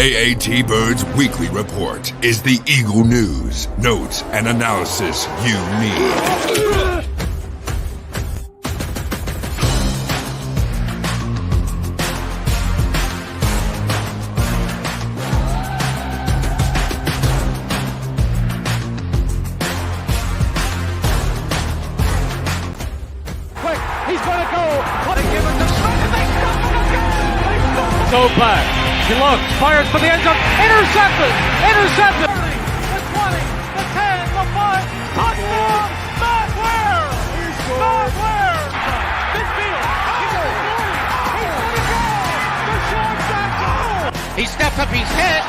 AATBirds Weekly Report is the Eagle news, notes, and analysis you need. Back. He looks, fires for the end zone, intercepted! The 20, the 10, the 5, touchdown! Matt Ware! This field, he's going to go! Deshaun Jackson! He steps up, he's hit,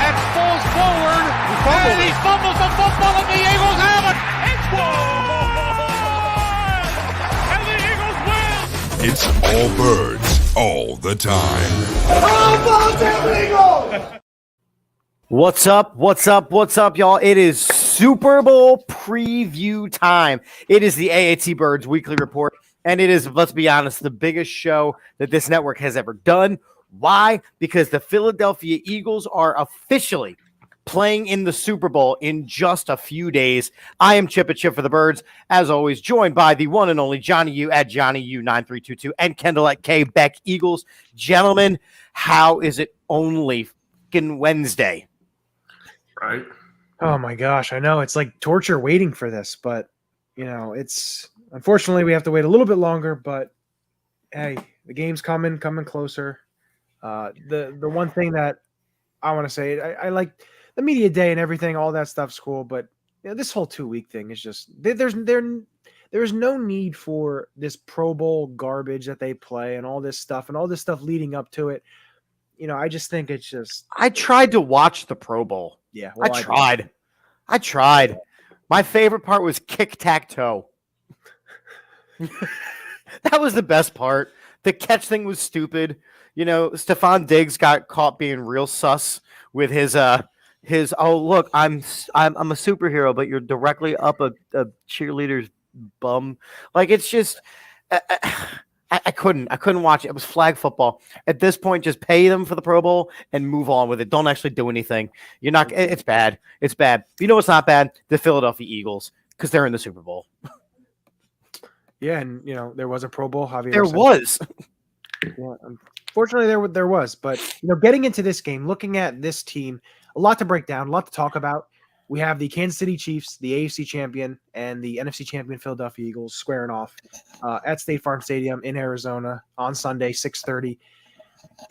and falls forward, and he fumbles the football, and the Eagles have it! It's one! And the Eagles win! It's all birds. All the time. What's up, y'all? It is Super Bowl preview time. It is the AATBirds Weekly Report, and it is, let's be honest, the biggest show that this network has ever done. Why? Because the Philadelphia Eagles are officially playing in the Super Bowl in just a few days. I am Chip for the Birds, as always, joined by the one and only Johnny U at Johnny U9322 and Kendall at K Beck Eagles. Gentlemen, how is it only fucking Wednesday? Right. Oh my gosh, I know it's like torture waiting for this, but it's unfortunately we have to wait a little bit longer, but hey, the game's coming closer. The one thing that I want to say, I like the media day and everything, all that stuff's cool, but this whole 2-week thing is just there's no need for this Pro Bowl garbage that they play and all this stuff leading up to it. I just think it's just. I tried to watch the Pro Bowl. Yeah, well, I tried. My favorite part was kick-tack-toe. That was the best part. The catch thing was stupid. Stephon Diggs got caught being real sus with his oh look, I'm a superhero, but you're directly up a cheerleader's bum. Like, it's just I couldn't watch it. It was flag football. At this point, just pay them for the Pro Bowl and move on with it. Don't actually do anything. You're not. It's bad. It's bad. You know what's not bad? The Philadelphia Eagles, because they're in the Super Bowl. Yeah, and there was a Pro Bowl. Javier there was. Yeah, unfortunately, there was. But getting into this game, looking at this team, a lot to break down, a lot to talk about. We have the Kansas City Chiefs, the AFC champion, and the NFC champion Philadelphia Eagles squaring off at State Farm Stadium in Arizona on Sunday, 6:30.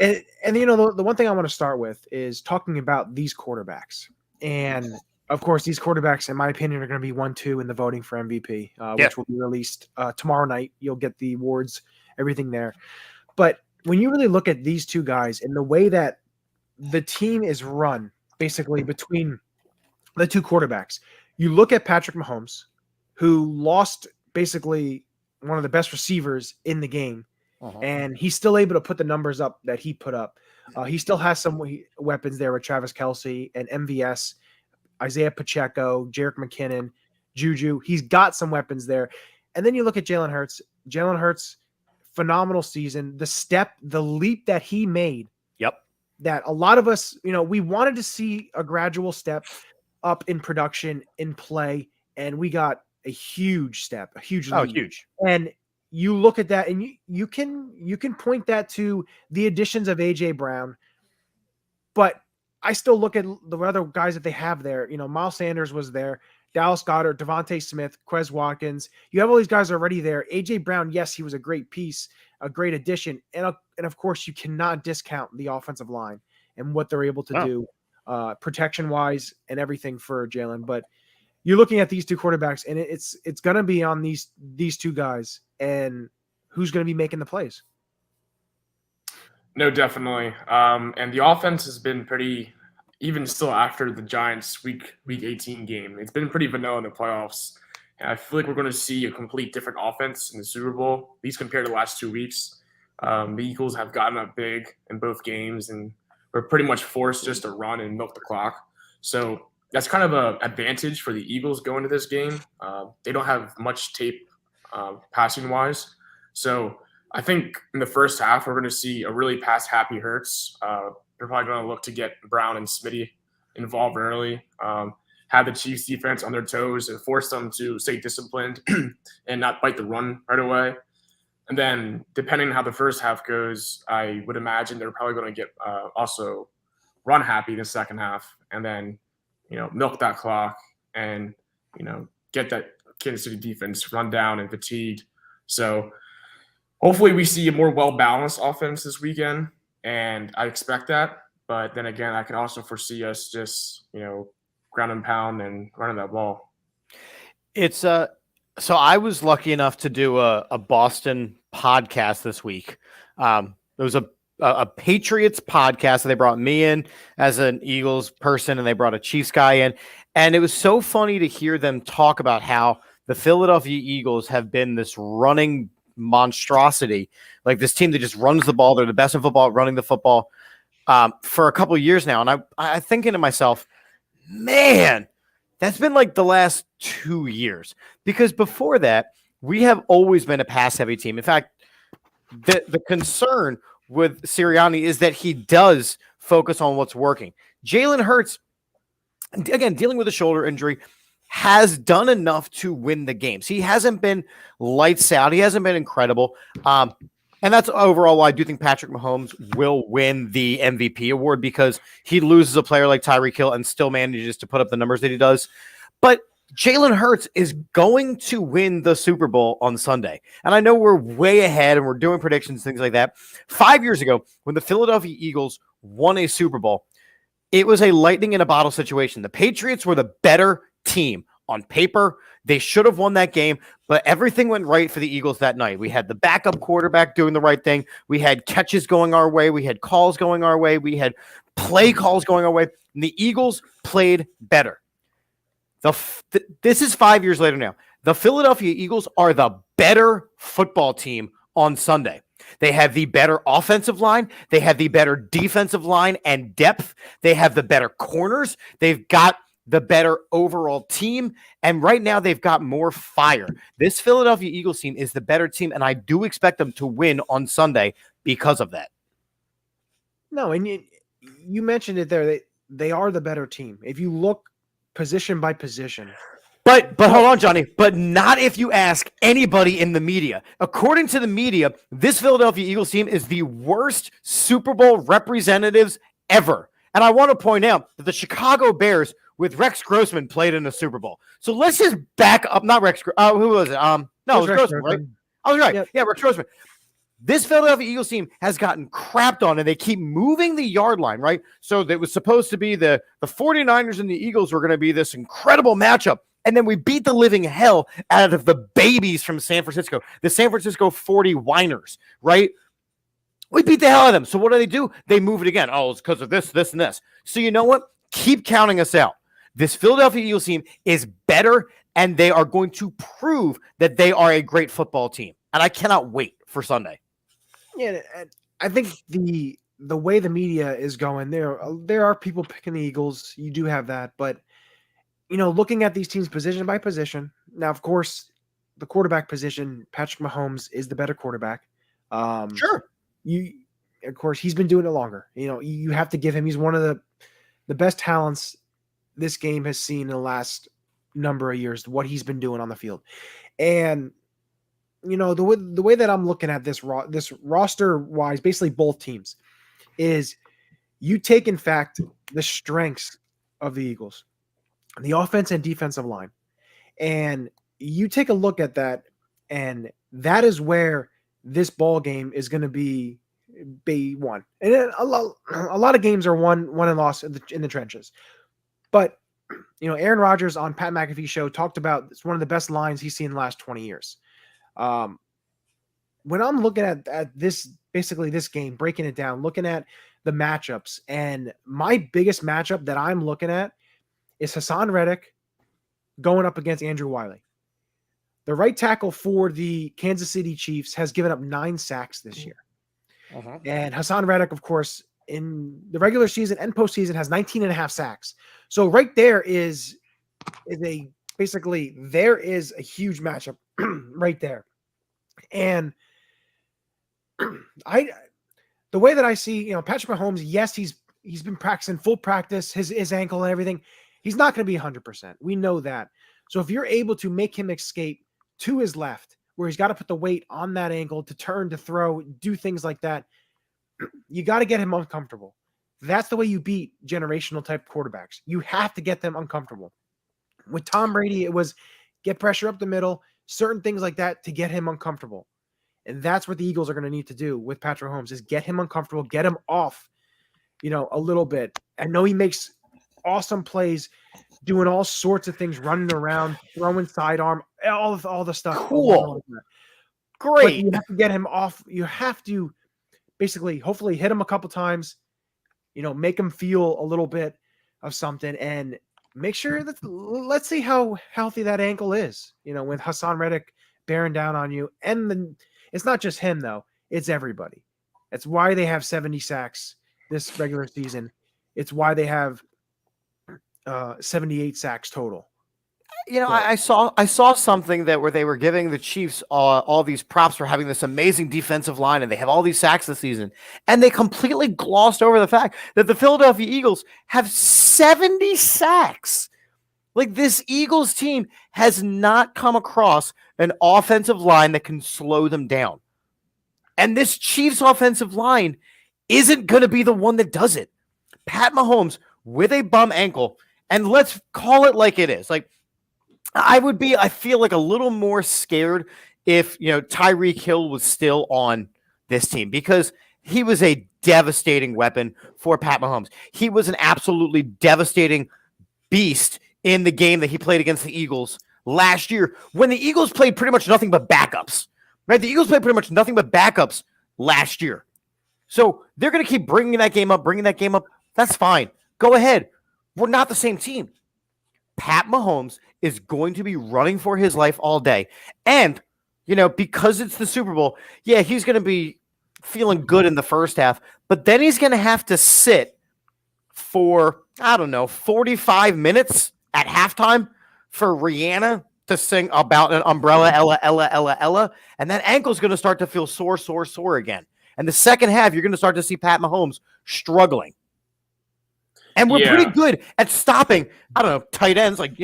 And the one thing I want to start with is talking about these quarterbacks. And, of course, these quarterbacks, in my opinion, are going to be 1-2 in the voting for MVP, which will be released tomorrow night. You'll get the awards, everything there. But when you really look at these two guys and the way that the team is run, basically between the two quarterbacks, you look at Patrick Mahomes, who lost basically one of the best receivers in the game, and he's still able to put the numbers up that he put up. He still has some weapons there with Travis Kelce and MVS, Isaiah Pacheco, Jerick McKinnon, Juju. He's got some weapons there. And then you look at Jalen Hurts. Jalen Hurts, phenomenal season. The leap that he made. Yep. That a lot of us, we wanted to see a gradual step up in production, in play, and we got a huge step, a huge leap. Oh, huge. And you look at that, and you can point that to the additions of AJ Brown, but I still look at the other guys that they have there. Miles Sanders was there, Dallas Goedert, Devontae Smith, Quez Watkins. You have all these guys already there. AJ Brown, yes, he was a great piece, a great addition, and of course you cannot discount the offensive line and what they're able to do. Protection-wise and everything for Jalen. But you're looking at these two quarterbacks, and it's going to be on these two guys, and who's going to be making the plays. No, definitely. And the offense has been pretty, even still after the Giants week 18 game, it's been pretty vanilla in the playoffs. And I feel like we're going to see a complete different offense in the Super Bowl, at least compared to the last 2 weeks. The Eagles have gotten up big in both games, and we're pretty much forced just to run and milk the clock. So that's kind of an advantage for the Eagles going into this game. They don't have much tape passing-wise. So I think in the first half, we're going to see a really pass-happy Hurts, they're probably going to look to get Brown and Smitty involved early, have the Chiefs defense on their toes and force them to stay disciplined and not bite the run right away. And then depending on how the first half goes, I would imagine they're probably going to get also run happy in the second half and then, milk that clock and, get that Kansas City defense run down and fatigued. So hopefully we see a more well-balanced offense this weekend, and I expect that. But then again, I can also foresee us just, ground and pound and running that ball. It's so I was lucky enough to do a Boston podcast this week. It was a Patriots podcast. So they brought me in as an Eagles person, and they brought a Chiefs guy in. And it was so funny to hear them talk about how the Philadelphia Eagles have been this running monstrosity, like this team that just runs the ball. They're the best in football at running the football for a couple of years now. And I thinking to myself, man, that's been like the last 2 years, because before that, we have always been a pass-heavy team. In fact, the concern with Sirianni is that he does focus on what's working. Jalen Hurts, again, dealing with a shoulder injury, has done enough to win the games. He hasn't been lights out. He hasn't been incredible. And that's overall why I do think Patrick Mahomes will win the MVP award, because he loses a player like Tyreek Hill and still manages to put up the numbers that he does. But Jalen Hurts is going to win the Super Bowl on Sunday. And I know we're way ahead and we're doing predictions, things like that. 5 years ago, when the Philadelphia Eagles won a Super Bowl, it was a lightning in a bottle situation. The Patriots were the better team on paper. They should have won that game, but everything went right for the Eagles that night. We had the backup quarterback doing the right thing. We had catches going our way. We had calls going our way. We had play calls going our way. And the Eagles played better. This is 5 years later now. The Philadelphia Eagles are the better football team on Sunday. They have the better offensive line. They have the better defensive line and depth. They have the better corners. They've got the better overall team. And right now they've got more fire. This Philadelphia Eagles team is the better team, and I do expect them to win on Sunday because of that. No, and you mentioned it there. They are the better team. If you look position by position. But hold on, Johnny. But not if you ask anybody in the media. According to the media, this Philadelphia Eagles team is the worst Super Bowl representatives ever. And I want to point out that the Chicago Bears with Rex Grossman played in the Super Bowl. So let's just back up. Not Rex. Who was it? No, it was Grossman, right? I was right. Yep. Yeah, Rex Grossman. This Philadelphia Eagles team has gotten crapped on, and they keep moving the yard line, right? So it was supposed to be the 49ers and the Eagles were going to be this incredible matchup. And then we beat the living hell out of the babies from San Francisco, the San Francisco 40 whiners, right? We beat the hell out of them. So what do? They move it again. Oh, it's because of this, this, and this. So you know what? Keep counting us out. This Philadelphia Eagles team is better, and they are going to prove that they are a great football team. And I cannot wait for Sunday. Yeah, I think the way the media is going, there are people picking the Eagles. You do have that, but looking at these teams position by position. Now, of course, the quarterback position, Patrick Mahomes is the better quarterback. Sure. Of course, he's been doing it longer. You have to give him. He's one of the best talents this game has seen in the last number of years. What he's been doing on the field, and the way that I'm looking at this roster wise, basically both teams, is you take in fact the strengths of the Eagles, the offense and defensive line, and you take a look at that, and that is where this ball game is going to be won. And a lot of games are won and lost in the trenches. But Aaron Rodgers on Pat McAfee's show talked about it's one of the best lines he's seen in the last 20 years. When I'm looking at this, basically this game, breaking it down, looking at the matchups, and my biggest matchup that I'm looking at is Hassan Reddick going up against Andrew Wiley. The right tackle for the Kansas City Chiefs has given up 9 sacks this year. Uh-huh. And Hassan Reddick, of course, in the regular season and postseason has 19.5 sacks. So right there is a huge matchup right there. And the way that I see, Patrick Mahomes, yes, he's been practicing full practice, his ankle and everything. He's not going to be 100%. We know that. So if you're able to make him escape to his left, where he's got to put the weight on that ankle to turn, to throw, do things like that, you got to get him uncomfortable. That's the way you beat generational type quarterbacks. You have to get them uncomfortable. With Tom Brady, it was get pressure up the middle, certain things like that to get him uncomfortable. And that's what the Eagles are going to need to do with Patrick Mahomes is get him uncomfortable, get him off, a little bit. I know he makes awesome plays, doing all sorts of things, running around, throwing sidearm, all the stuff. Cool. Great. But you have to get him off. You have to basically, hopefully hit him a couple times, make him feel a little bit of something and make sure that let's see how healthy that ankle is, with Hassan Reddick bearing down on you. And then it's not just him though. It's everybody. That's why they have 70 sacks this regular season. It's why they have 78 sacks total. I saw something where they were giving the Chiefs all these props for having this amazing defensive line, and they have all these sacks this season, and they completely glossed over the fact that the Philadelphia Eagles have 70 sacks. Like, this Eagles team has not come across an offensive line that can slow them down, and this Chiefs offensive line isn't going to be the one that does it. Pat Mahomes with a bum ankle, and let's call it like it is. Like, I feel like a little more scared if, Tyreek Hill was still on this team, because he was a devastating weapon for Pat Mahomes. He was an absolutely devastating beast in the game that he played against the Eagles last year, when the Eagles played pretty much nothing but backups, right? The Eagles played pretty much nothing but backups last year. So they're going to keep bringing that game up. That's fine. Go ahead. We're not the same team. Pat Mahomes is going to be running for his life all day. And, because it's the Super Bowl, yeah, he's going to be feeling good in the first half, but then he's going to have to sit for, 45 minutes at halftime for Rihanna to sing about an umbrella, Ella, Ella, Ella, Ella. And that ankle's going to start to feel sore again. And the second half, you're going to start to see Pat Mahomes struggling. And we're pretty good at stopping, tight ends like,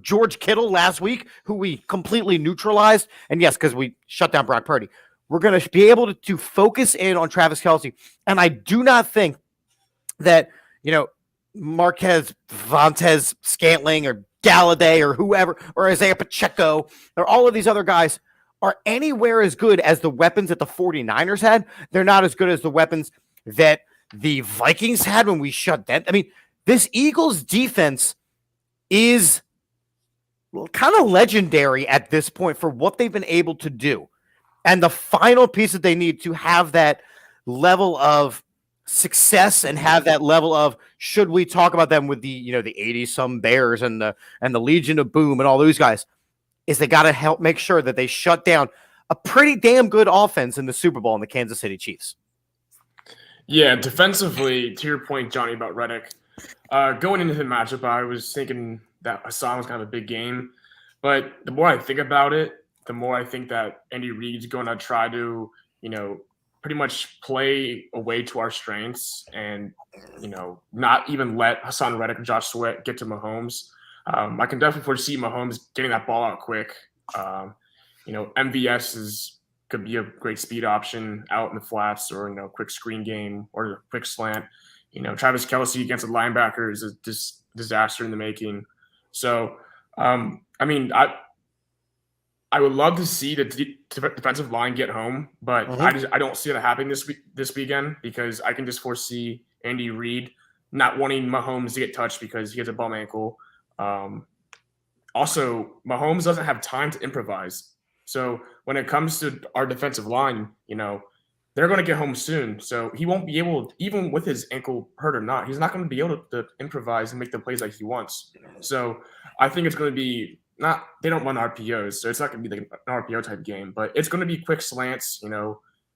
George Kittle last week, who we completely neutralized. And yes, because we shut down Brock Purdy. We're going to be able to focus in on Travis Kelce. And I do not think that, Marquez, Vontez, Scantling, or Galladay, or whoever, or Isaiah Pacheco, or all of these other guys are anywhere as good as the weapons that the 49ers had. They're not as good as the weapons that the Vikings had when we shut down. I mean, this Eagles defense is kind of legendary at this point for what they've been able to do. And the final piece that they need to have that level of success and have that level of, should we talk about them with the 80-some Bears and the Legion of Boom and all those guys, is they got to help make sure that they shut down a pretty damn good offense in the Super Bowl in the Kansas City Chiefs. Yeah, defensively, to your point, Johnny, about Reddick, going into the matchup, I was thinking that Hassan was kind of a big game. But the more I think about it, the more I think that Andy Reid's going to try to, pretty much play away to our strengths and, not even let Hassan Reddick and Josh Sweat get to Mahomes. I can definitely foresee Mahomes getting that ball out quick. MVS could be a great speed option out in the flats, or quick screen game or a quick slant. Travis Kelce against the linebacker is a disaster in the making. So, I would love to see the defensive line get home, but I don't see that happening this weekend, because I can just foresee Andy Reid not wanting Mahomes to get touched because he has a bum ankle. Also, Mahomes doesn't have time to improvise. So when it comes to our defensive line, they're going to get home soon. So he won't be able, even with his ankle hurt or not, he's not going to be able to improvise and make the plays like he wants. So I think it's going to be they don't run RPOs, so it's not going to be like an RPO type game, but it's going to be quick slants,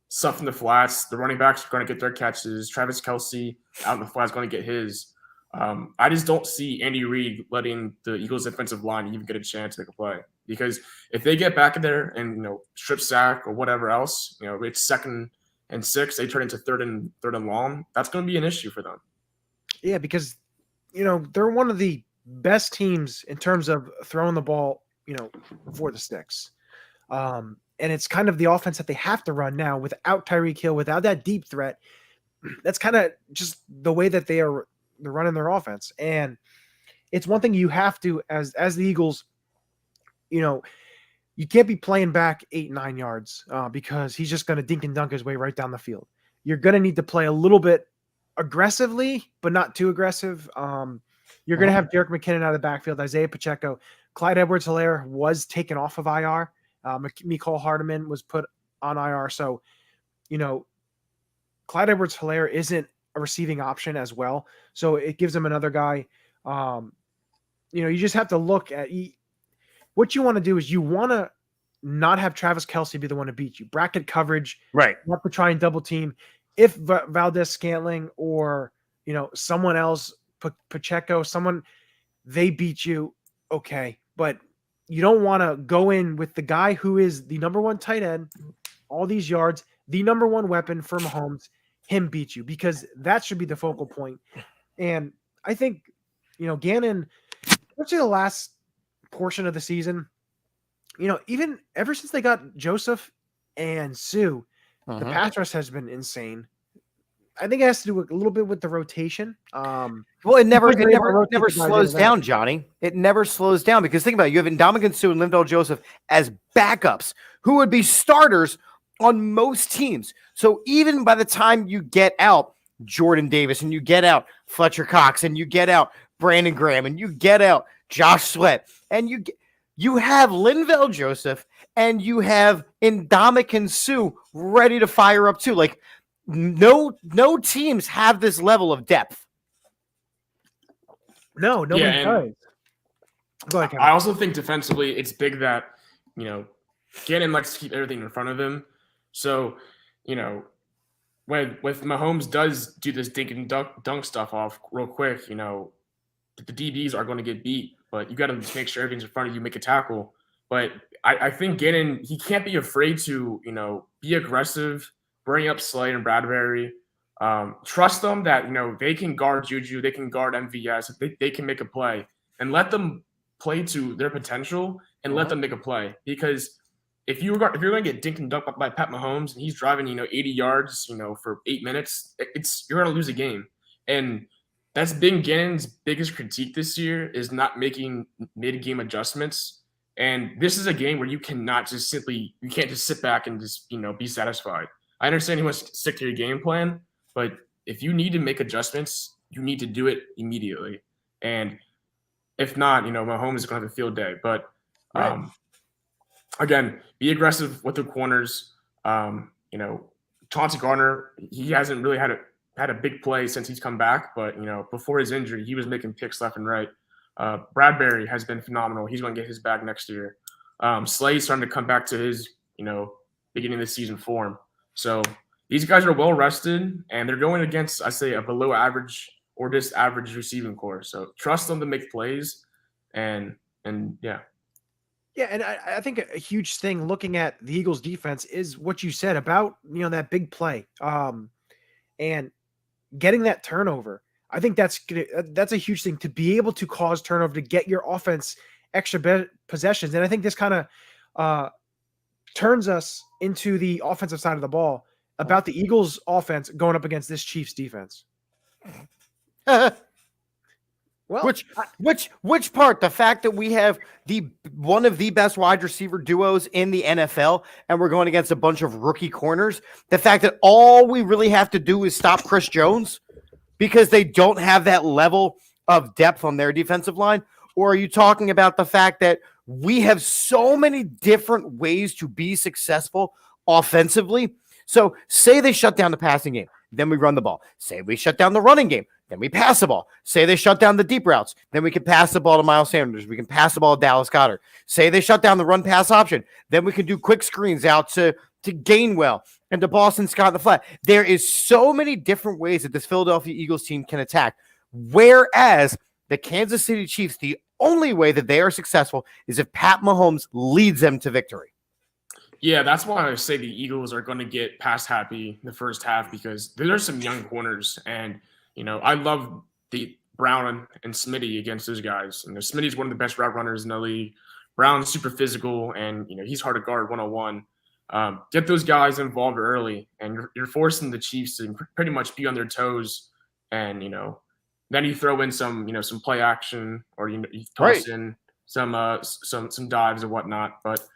stuff in the flats. The running backs are going to get their catches. Travis Kelce out in the flats is going to get his. I just don't see Andy Reid letting the Eagles defensive line even get a chance to make a play, because if they get back in there and strip sack or whatever else, it's 2nd and 6, they turn into third and long, that's going to be an issue for them. Yeah, because, they're one of the best teams in terms of throwing the ball, for the sticks. And it's kind of the offense that they have to run now without Tyreek Hill, without that deep threat. That's kind of just the way that they're running their offense. And it's one thing you have to, as the Eagles, you can't be playing back 8-9 yards because he's just going to dink and dunk his way right down the field. You're going to need to play a little bit aggressively, but not too aggressive. You're going to have Derek McKinnon out of the backfield, Isaiah Pacheco. Clyde Edwards-Helaire was taken off of IR. Mecole Hardman was put on IR. So, Clyde Edwards-Helaire isn't a receiving option as well. So it gives him another guy. You just have to look at what you want to do is you want to not have Travis Kelce be the one to beat you. Bracket coverage. Right. You have to try and double team. If Valdez-Scantling or, someone else, Pacheco, they beat you, okay. But you don't want to go in with the guy who is the number one tight end, all these yards, the number one weapon for Mahomes, him beat you, because that should be the focal point. And I think, Gannon, especially the last portion of the season, even ever since they got Joseph and Sue, the pass rush has been insane. I think it has to do a little bit with the rotation. Well, it never slows down, Johnny. It never slows down because think about it. You have Ndamukong Suh and Linval Joseph as backups who would be starters on most teams. So even by the time you get out Jordan Davis and you get out Fletcher Cox and you get out Brandon Graham and you get out Josh Sweat and you have Linval Joseph and you have Ndamukong Suh ready to fire up too. Like no teams have this level of depth. No, nobody does. Go ahead, Kevin. I also think defensively it's big that, Gannon likes to keep everything in front of him. So, when Mahomes does do this dink and dunk stuff off real quick, the DBs are going to get beat, but you got to make sure everything's in front of you, make a tackle. But I think Gannon, he can't be afraid to, be aggressive, bring up Slay and Bradbury. Trust them that, they can guard Juju, they can guard MVS, they can make a play, and let them play to their potential and let them make a play. Because if you're going to get dinked and dunked by Pat Mahomes and he's driving, 80 yards, for 8 minutes, you're going to lose a game. And that's been Gannon's biggest critique this year is not making mid-game adjustments. And this is a game where you can't just sit back and just, be satisfied. I understand he wants to stick to your game plan, but if you need to make adjustments, you need to do it immediately. And if not, Mahomes is going to have a field day. But again, be aggressive with the corners. Chauncey Gardner, he hasn't really had a big play since he's come back, but before his injury, he was making picks left and right. Bradbury has been phenomenal. He's going to get his bag next year. Slay's starting to come back to his, beginning of the season form. So these guys are well rested, and they're going against, I say, a below average or just average receiving core. So trust them to make plays, and yeah. Yeah, and I think a huge thing looking at the Eagles' defense is what you said about that big play, and getting that turnover. I think that's a huge thing to be able to cause turnover to get your offense extra possessions, and I think this kind of turns us into the offensive side of the ball about the Eagles' offense going up against this Chiefs defense. Well, which part? The fact that we have one of the best wide receiver duos in the NFL, and we're going against a bunch of rookie corners. The fact that all we really have to do is stop Chris Jones because they don't have that level of depth on their defensive line, or are you talking about the fact that we have so many different ways to be successful offensively? So, say they shut down the passing game, then we run the ball. Say we shut down the running game, then we pass the ball. Say they shut down the deep routes, then we can pass the ball to Miles Sanders. We can pass the ball to Dallas Goedert. Say they shut down the run-pass option, then we can do quick screens out to Gainwell and to Boston Scott in the flat. There is so many different ways that this Philadelphia Eagles team can attack, whereas the Kansas City Chiefs, the only way that they are successful is if Pat Mahomes leads them to victory. Yeah, that's why I say the Eagles are going to get pass happy in the first half because there's some young corners, and I love the Brown and Smitty against those guys. And Smitty's one of the best route runners in the league. Brown's super physical, and he's hard to guard 1-on-1. Get those guys involved early, and you're forcing the Chiefs to pretty much be on their toes. And then you throw in some play action, or you toss in some dives and whatnot. But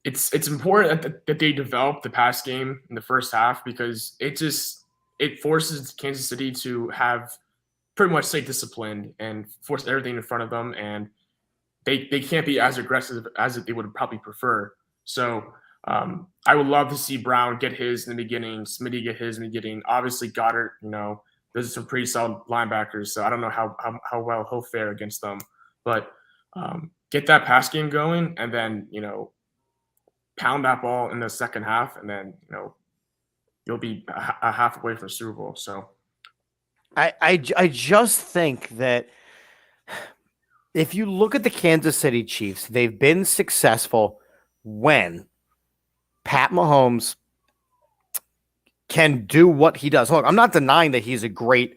it's important that they develop the pass game in the first half because it forces Kansas City to have pretty much stay disciplined and force everything in front of them, and they can't be as aggressive as they would probably prefer. So I would love to see Brown get his in the beginning, Smitty get his in the beginning. Obviously, Goddard, those are some pretty solid linebackers, so I don't know how well he'll fare against them. But get that pass game going, and then pound that ball in the second half, and then you'll be a half away from the Super Bowl. So I just think that if you look at the Kansas City Chiefs, they've been successful when Pat Mahomes can do what he does. Look, I'm not denying that he's a great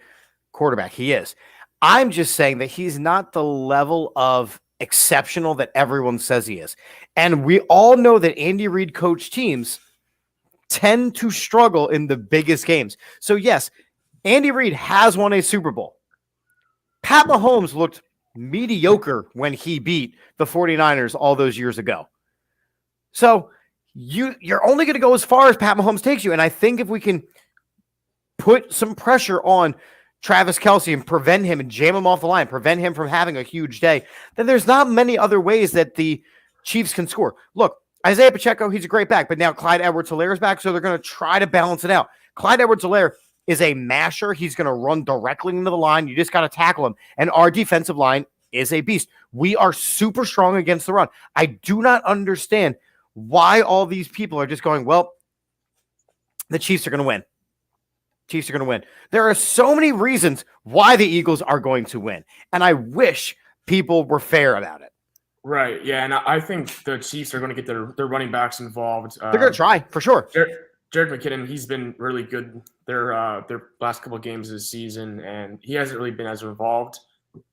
quarterback. He is. I'm just saying that he's not the level of exceptional that everyone says he is. And we all know that Andy Reid coach teams tend to struggle in the biggest games. So yes, Andy Reid has won a Super Bowl. Pat Mahomes looked mediocre when he beat the 49ers all those years ago. So you're only going to go as far as Pat Mahomes takes you. And I think if we can put some pressure on Travis Kelce and prevent him and jam him off the line, prevent him from having a huge day, then there's not many other ways that the Chiefs can score. Look, Isaiah Pacheco, he's a great back, but now Clyde Edwards-Helaire is back, so they're going to try to balance it out. Clyde Edwards-Helaire is a masher. He's going to run directly into the line. You just got to tackle him. And our defensive line is a beast. We are super strong against the run. I do not understand why all these people are just going, well, the Chiefs are going to win. Chiefs are going to win. There are so many reasons why the Eagles are going to win. And I wish people were fair about it. Right. Yeah. And I think the Chiefs are going to get their running backs involved. They're going to try for sure. Jerick McKinnon, he's been really good their last couple of games of the season, and he hasn't really been as involved,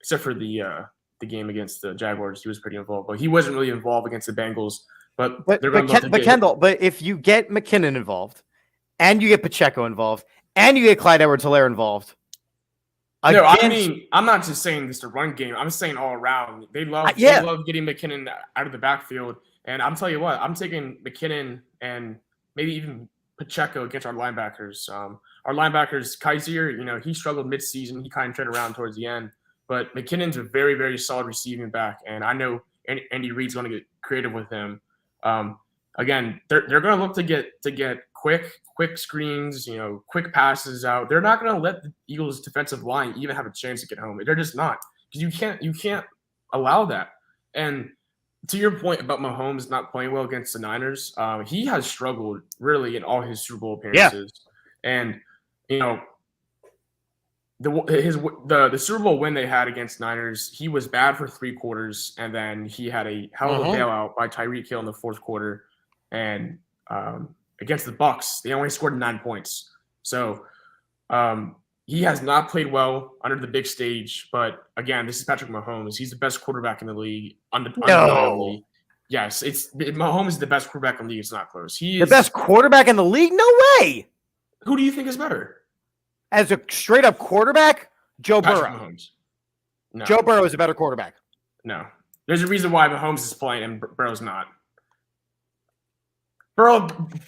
except for the game against the Jaguars. He was pretty involved, but he wasn't really involved against the Bengals. But Kendall, but if you get McKinnon involved, and you get Pacheco involved, and you get Clyde Edwards-Helaire involved. No, I mean, I'm not just saying this to run game. I'm saying all around. They love getting McKinnon out of the backfield. And I'm telling you what, I'm taking McKinnon and maybe even Pacheco against our linebackers. Our linebackers, Kaiser, he struggled midseason. He kind of turned around towards the end. But McKinnon's a very, very solid receiving back. And I know Andy Reid's going to get creative with him. Again, they're going to look to get quick screens, quick passes out. They're not going to let the Eagles' defensive line even have a chance to get home. They're just not, because you can't allow that. And to your point about Mahomes not playing well against the Niners, he has struggled really in all his Super Bowl appearances. Yeah. And the Super Bowl win they had against Niners, he was bad for 3 quarters, and then he had a hell of a bailout by Tyreek Hill in the 4th quarter. And against the Bucs, they only scored 9 points. So he has not played well under the big stage. But again, this is Patrick Mahomes. He's the best quarterback in the league. Undeniably. Yes, Mahomes is the best quarterback in the league. It's not close. He is the best quarterback in the league? No way. Who do you think is better? As a straight up quarterback, Joe Patrick Burrow. Mahomes. No. Joe Burrow is a better quarterback. No. There's a reason why Mahomes is playing and Burrow's not.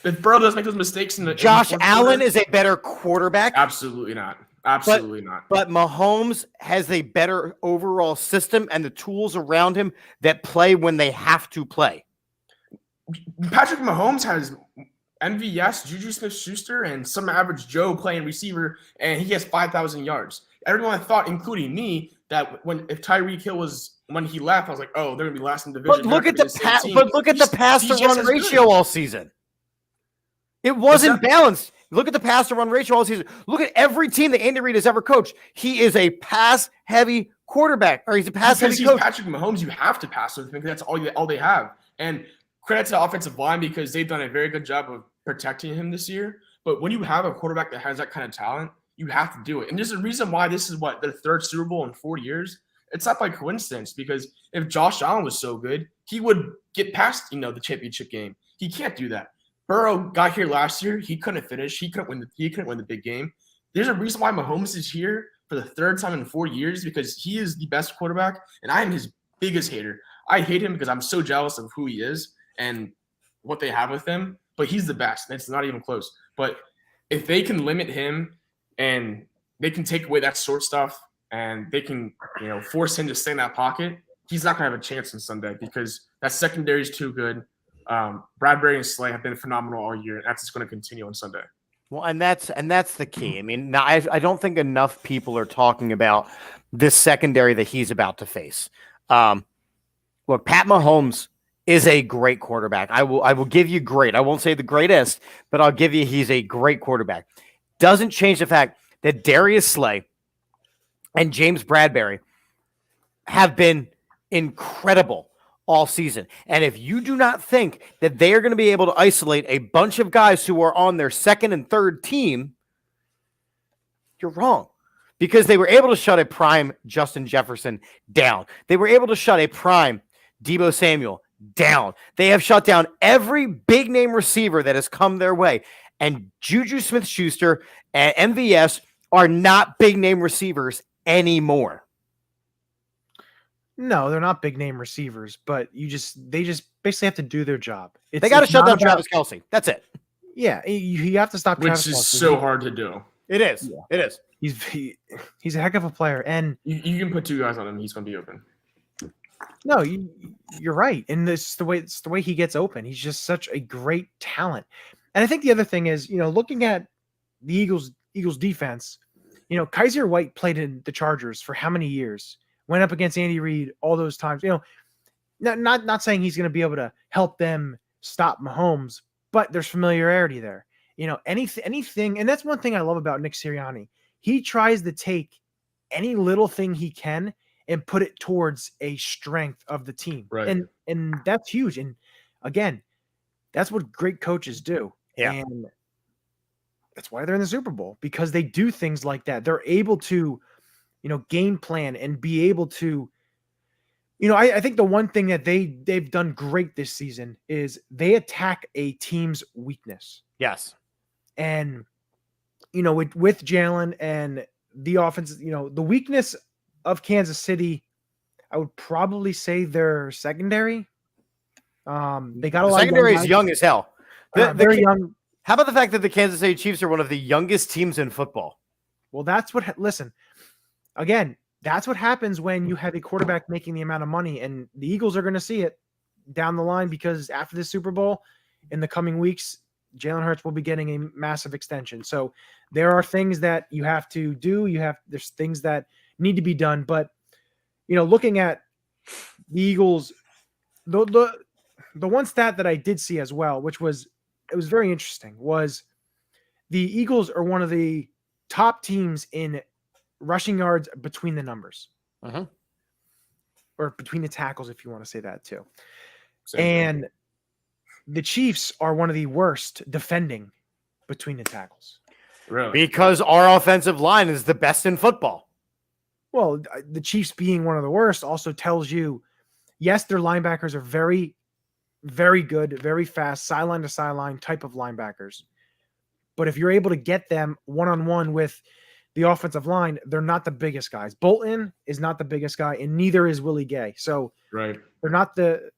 If Burrow does make those mistakes Josh Allen is a better quarterback. Absolutely not. Absolutely not. But Mahomes has a better overall system and the tools around him that play when they have to play. Patrick Mahomes has MVS, Juju Smith-Schuster, and some average Joe playing receiver, and he has 5,000 yards. Everyone thought, including me, that if Tyreek Hill when he left, I was like, oh, they're gonna be last in the division. But look at the pass to run ratio all season. It wasn't balanced. Look at the pass to run ratio all season. Look at every team that Andy Reid has ever coached. He is a pass heavy quarterback, or he's a pass heavy coach. Patrick Mahomes, you have to pass him because that's all they have. And credit to the offensive line because they've done a very good job of protecting him this year. But when you have a quarterback that has that kind of talent, you have to do it. And there's a reason why this is their third Super Bowl in 4 years. It's not by coincidence because if Josh Allen was so good, he would get past, the championship game. He can't do that. Burrow got here last year. He couldn't finish. He couldn't win the big game. There's a reason why Mahomes is here for the third time in 4 years because he is the best quarterback, and I am his biggest hater. I hate him because I'm so jealous of who he is and what they have with him, but he's the best. It's not even close. But if they can limit him and they can take away that short stuff and they can, force him to stay in that pocket, he's not going to have a chance on Sunday because that secondary is too good. Bradbury and Slay have been phenomenal all year, and that's just going to continue on Sunday. Well, and that's the key. I mean, now I don't think enough people are talking about this secondary that he's about to face. Look, Pat Mahomes is a great quarterback. I will give you great. I won't say the greatest, but I'll give you he's a great quarterback. Doesn't change the fact that Darius Slay and James Bradbury have been incredible all season. And if you do not think that they are going to be able to isolate a bunch of guys who are on their second and third team, you're wrong. Because they were able to shut a prime Justin Jefferson down. They were able to shut a prime Deebo Samuel down. They have shut down every big name receiver that has come their way. And Juju Smith-Schuster and MVS are not big name receivers anymore. No, they're not big name receivers, but they just basically have to do their job. They got to shut down Travis Kelce. That's it. Yeah, you have to stop Travis Kelce. Which is so hard to do. It is. Yeah. It is. He's a heck of a player, and you can put two guys on him. He's going to be open. No, you're right. And it's the way he gets open. He's just such a great talent. And I think the other thing is, looking at the Eagles defense, Kaiser White played in the Chargers for how many years? Went up against Andy Reid all those times. Not saying he's going to be able to help them stop Mahomes, but there's familiarity there. Anything, and that's one thing I love about Nick Sirianni. He tries to take any little thing he can and put it towards a strength of the team. Right. And that's huge. And again, that's what great coaches do. Yeah. And that's why they're in the Super Bowl, because they do things like that. They're able to, game plan and be able to, I think the one thing that they've done great this season is they attack a team's weakness. Yes. And, with Jalen and the offense, the weakness of Kansas City, I would probably say their secondary. They got a lot secondary of is young as hell. Very young. How about the fact that the Kansas City Chiefs are one of the youngest teams in football? Well, listen, again, that's what happens when you have a quarterback making the amount of money, and the Eagles are going to see it down the line because after the Super Bowl, in the coming weeks, Jalen Hurts will be getting a massive extension. So there are things that you have to do. There's things that need to be done. But, looking at the Eagles, the one stat that I did see as well, it was very interesting, was the Eagles are one of the top teams in rushing yards between the numbers. Uh-huh. Or between the tackles, if you want to say that too. Same and thing. The Chiefs are one of the worst defending between the tackles. Really? Because our offensive line is the best in football. Well, the Chiefs being one of the worst also tells you, yes, their linebackers are very, very good, very fast, sideline to sideline type of linebackers. But if you're able to get them one-on-one with the offensive line, they're not the biggest guys. Bolton is not the biggest guy, and neither is Willie Gay. So right. They're not the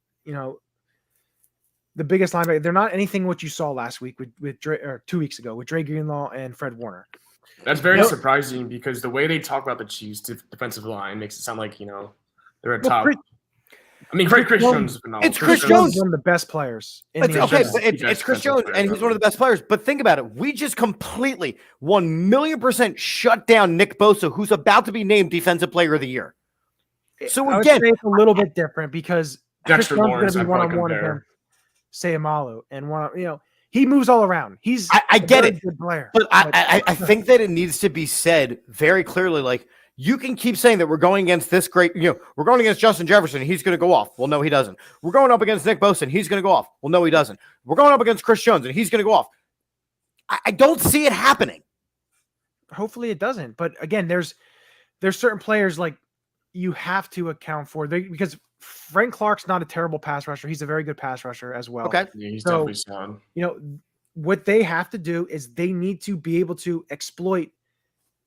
biggest linebacker. They're not anything what you saw last week with Dre, or 2 weeks ago with Dre Greenlaw and Fred Warner. That's very surprising because the way they talk about the Chiefs' defensive line makes it sound like, they're a top. Chris Jones is phenomenal. It's Chris Jones, one of the best players. It's Chris Jones, and he's one of the best players. But think about it. We just completely 1,000,000% shut down Nick Bosa, who's about to be named Defensive Player of the Year. So I would again, say it's a little bit different because Dexter Chris Jones Lawrence, is going to be one-on-one against Sayamalu, and he moves all around. He's I get it, good player. but I think that it needs to be said very clearly, like, You can keep saying that we're going against this great, we're going against Justin Jefferson. He's going to go off. Well, no, he doesn't. We're going up against Nick Bosa. He's going to go off. Well, no, he doesn't. We're going up against Chris Jones and he's going to go off. I don't see it happening. Hopefully it doesn't. But again, there's certain players like you have to account for because Frank Clark's not a terrible pass rusher. He's a very good pass rusher as well. Okay. Yeah, he's definitely sound. What they have to do is they need to be able to exploit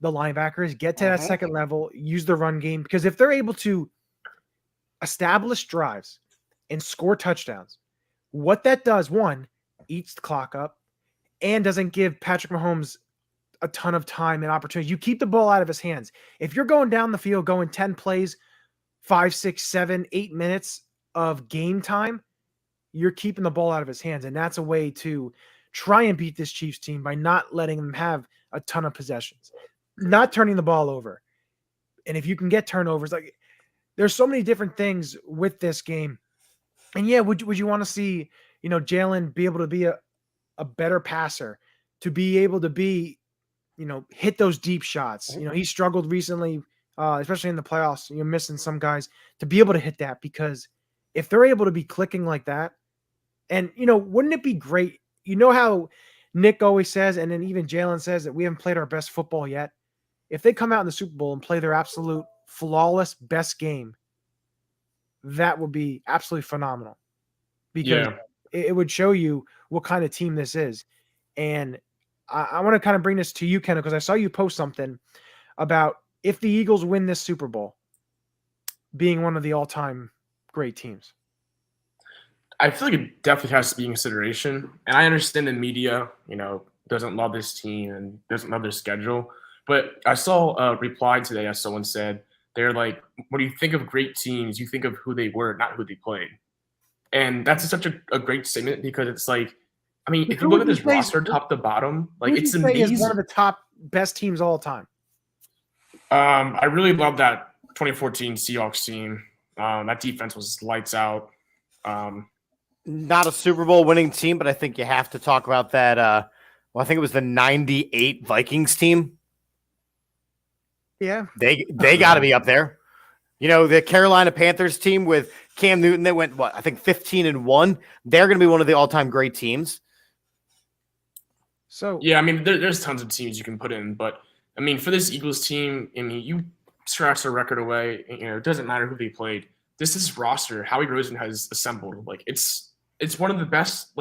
the linebackers, get to that second level, use the run game. Because if they're able to establish drives and score touchdowns, what that does, one, eats the clock up and doesn't give Patrick Mahomes a ton of time and opportunity. You keep the ball out of his hands. If you're going down the field, going 10 plays, 5, 6, 7, 8 minutes of game time, you're keeping the ball out of his hands. And that's a way to try and beat this Chiefs team by not letting them have a ton of possessions, not turning the ball over. And if you can get turnovers, like there's so many different things with this game. And yeah, would you want to see, Jalen be able to be a better passer, to be able to be, hit those deep shots. He struggled recently, especially in the playoffs, missing some guys, to be able to hit that, because if they're able to be clicking like that, and, wouldn't it be great? How Nick always says, and then even Jalen says, that we haven't played our best football yet. If they come out in the Super Bowl and play their absolute flawless best game, that would be absolutely phenomenal, because it would show you what kind of team this is. And I want to kind of bring this to you, Ken, because I saw you post something about if the Eagles win this Super Bowl, being one of the all-time great teams. I feel like it definitely has to be in consideration. And I understand the media, doesn't love this team and doesn't love their schedule. But I saw a reply today as someone said, they're like, when you think of great teams, you think of who they were, not who they played. And that's such a great statement, because it's like, if you look at this roster top to bottom, like it's amazing. Is one of the top best teams all time. I really love that 2014 Seahawks team. That defense was lights out. Not a Super Bowl winning team, but I think you have to talk about that. I think it was the 98 Vikings team. Yeah. They got to be up there. The Carolina Panthers team with Cam Newton, they went, 15-1. They're going to be one of the all-time great teams. So yeah, there's tons of teams you can put in, but for this Eagles team, you scratch their record away. It doesn't matter who they played. This roster, Howie Roseman has assembled, like it's one of the best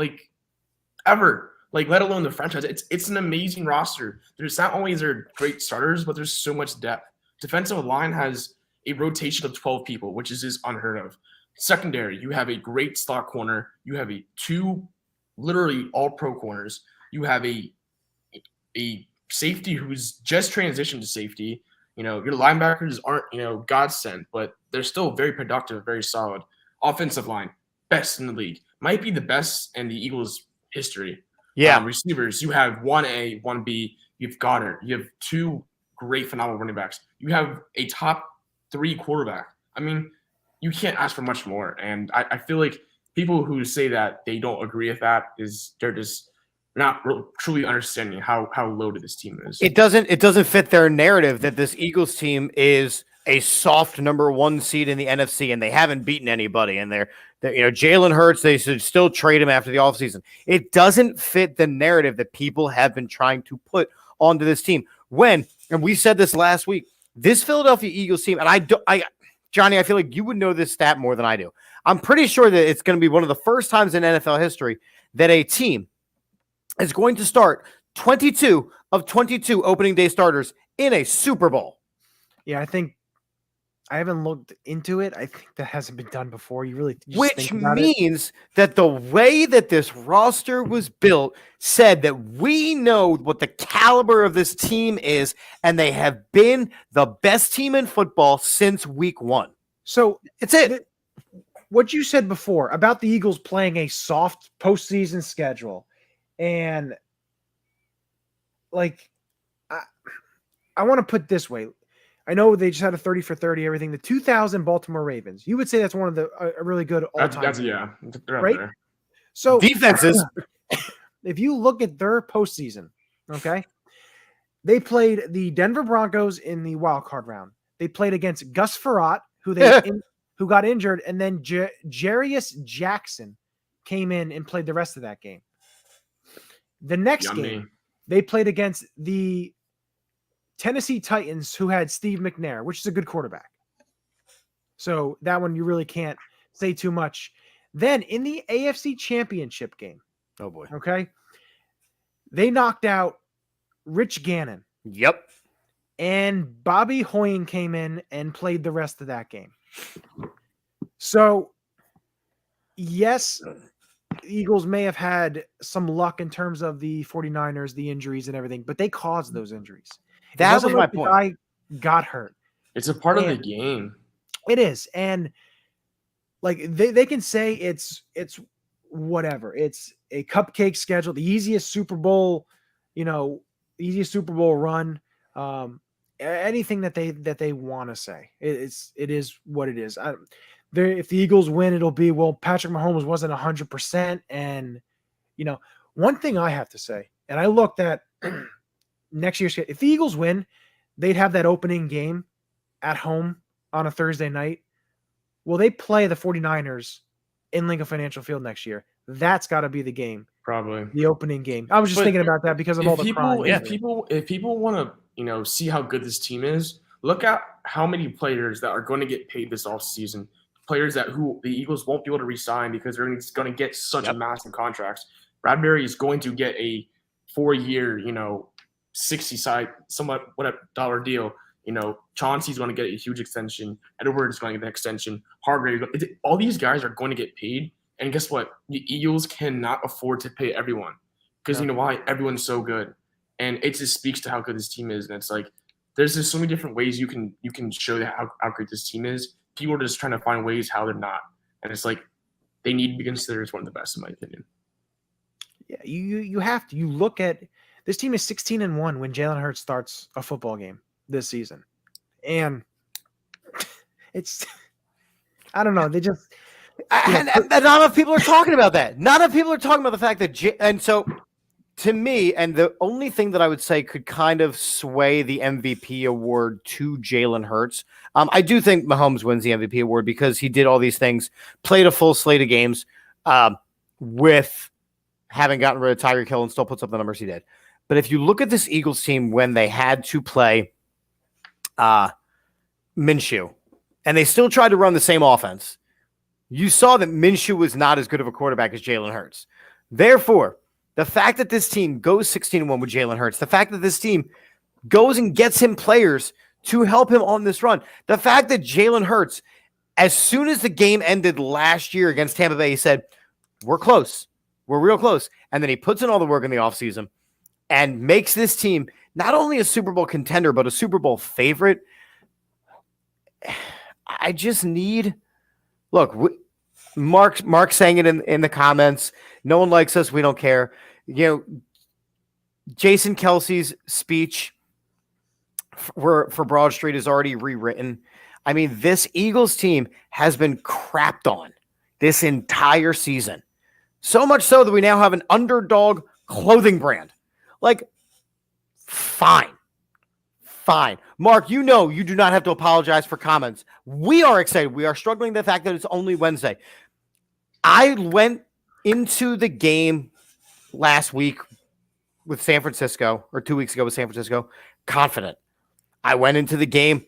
ever. Let alone the franchise. It's an amazing roster. There's not only is there great starters, but there's so much depth. Defensive line has a rotation of 12 people, which is just unheard of. Secondary, you have a great slot corner. You have two literally all-pro corners. You have a safety who's just transitioned to safety. Your linebackers aren't, godsend, but they're still very productive, very solid. Offensive line, best in the league. Might be the best in the Eagles' history. Yeah. Receivers, you have 1A, 1B. You've Goddard. You have two great, phenomenal running backs. You have a top 3 quarterback. You can't ask for much more. And I feel like people who say that they don't agree with that they're just not truly understanding how loaded this team is. It doesn't fit their narrative that this Eagles team is a soft number 1 seed in the NFC and they haven't beaten anybody. And they're Jalen Hurts, they should still trade him after the offseason. It doesn't fit the narrative that people have been trying to put onto this team. And we said this last week, this Philadelphia Eagles team, and Johnny, I feel like you would know this stat more than I do. I'm pretty sure that it's going to be one of the first times in NFL history that a team is going to start 22 of 22 opening day starters in a Super Bowl. Yeah, I think I haven't looked into it. I think that hasn't been done before. You really just Which means that the way that this roster was built said that we know what the caliber of this team is, and they have been the best team in football since week 1. So it's it. What you said before about the Eagles playing a soft postseason schedule, and I want to put it this way. I know they just had a 30 for 30, everything. The 2000 Baltimore Ravens, you would say that's one of the a really good all-time. Yeah, right? There. So defenses, if you look at their postseason, okay, they played the Denver Broncos in the wild card round. they played against Gus Farrat, who got injured, and then Jarius Jackson came in and played the rest of that game. The next game, they played against the Tennessee Titans, who had Steve McNair, which is a good quarterback. So that one you really can't say too much. Then in the AFC Championship game, oh boy, okay, they knocked out Rich Gannon. Yep. And Bobby Hoyen came in and played the rest of that game. So, yes, the Eagles may have had some luck in terms of the 49ers, the injuries and everything, but they caused those injuries. That was my point. The guy got hurt. It's a part of the game. It is. And like they can say it's whatever. It's a cupcake schedule, the easiest Super Bowl, run. Anything that they want to say. It is what it is. If the Eagles win, it'll be, well, Patrick Mahomes wasn't 100%. And, one thing I have to say, and I looked at next year's, if the Eagles win, they'd have that opening game at home on a Thursday night. Well, they play the 49ers in Lincoln Financial Field next year. That's got to be the game. Probably. The opening game. I was just thinking about that because of all the crime. If people want to, see how good this team is, look at how many players that are going to get paid this offseason. Players who the Eagles won't be able to re-sign because they're going to get such a massive contracts. Bradbury is going to get a 4-year, 60 somewhat dollar deal. Chauncey's going to get a huge extension. Edwards is going to get an extension. Hargrave, all these guys are going to get paid. And guess what? The Eagles cannot afford to pay everyone because you know why? Everyone's so good, and it just speaks to how good this team is. And it's like there's just so many different ways you can show how great this team is. People are just trying to find ways how they're not, and it's like they need to be considered as one of the best, in my opinion. Yeah, you have to. You look at this team is 16-1 when Jalen Hurts starts a football game this season, and it's I don't know. They just. And not enough people are talking about that. Not enough people are talking about the fact that, and so to me, and the only thing that I would say could kind of sway the MVP award to Jalen Hurts, I do think Mahomes wins the MVP award because he did all these things, played a full slate of games with having gotten rid of Tyreek Hill and still puts up the numbers he did. But if you look at this Eagles team when they had to play Minshew, and they still tried to run the same offense, you saw that Minshew was not as good of a quarterback as Jalen Hurts. Therefore, the fact that this team goes 16-1 with Jalen Hurts, the fact that this team goes and gets him players to help him on this run, the fact that Jalen Hurts, as soon as the game ended last year against Tampa Bay, he said, we're close. We're real close. And then he puts in all the work in the offseason and makes this team not only a Super Bowl contender, but a Super Bowl favorite. I just need... Look, Mark's saying it in the comments. No one likes us. We don't care. Jason Kelsey's speech for Broad Street is already rewritten. I mean, this Eagles team has been crapped on this entire season. So much so that we now have an underdog clothing brand. Like, fine. Mark, you do not have to apologize for comments. We are excited. We are struggling with the fact that it's only Wednesday. I went into the game last week with San Francisco, or 2 weeks ago with San Francisco, confident. I went into the game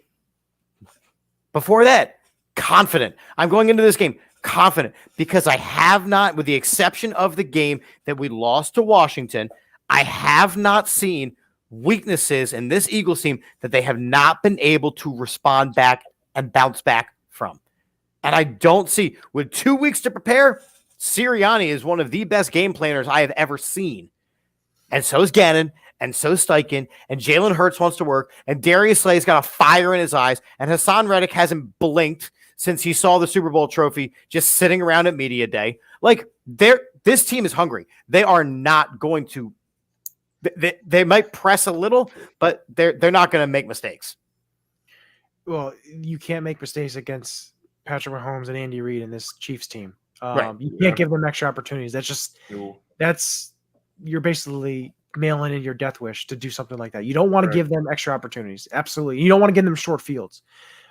before that, confident. I'm going into this game confident because I have not, with the exception of the game that we lost to Washington, I have not seen weaknesses in this Eagles team that they have not been able to respond back and bounce back from. And I don't see, with 2 weeks to prepare, Sirianni is one of the best game planners I have ever seen. And so is Gannon, and so is Steichen, and Jalen Hurts wants to work, and Darius Slay's got a fire in his eyes, and Hassan Reddick hasn't blinked since he saw the Super Bowl trophy just sitting around at media day. Like, this team is hungry. They are not going to They might press a little, but they're not going to make mistakes. Well, you can't make mistakes against Patrick Mahomes and Andy Reid in this Chiefs team. Right. You can't give them extra opportunities. You're basically mailing in your death wish to do something like that. You don't want to Right. give them extra opportunities. Absolutely. You don't want to give them short fields,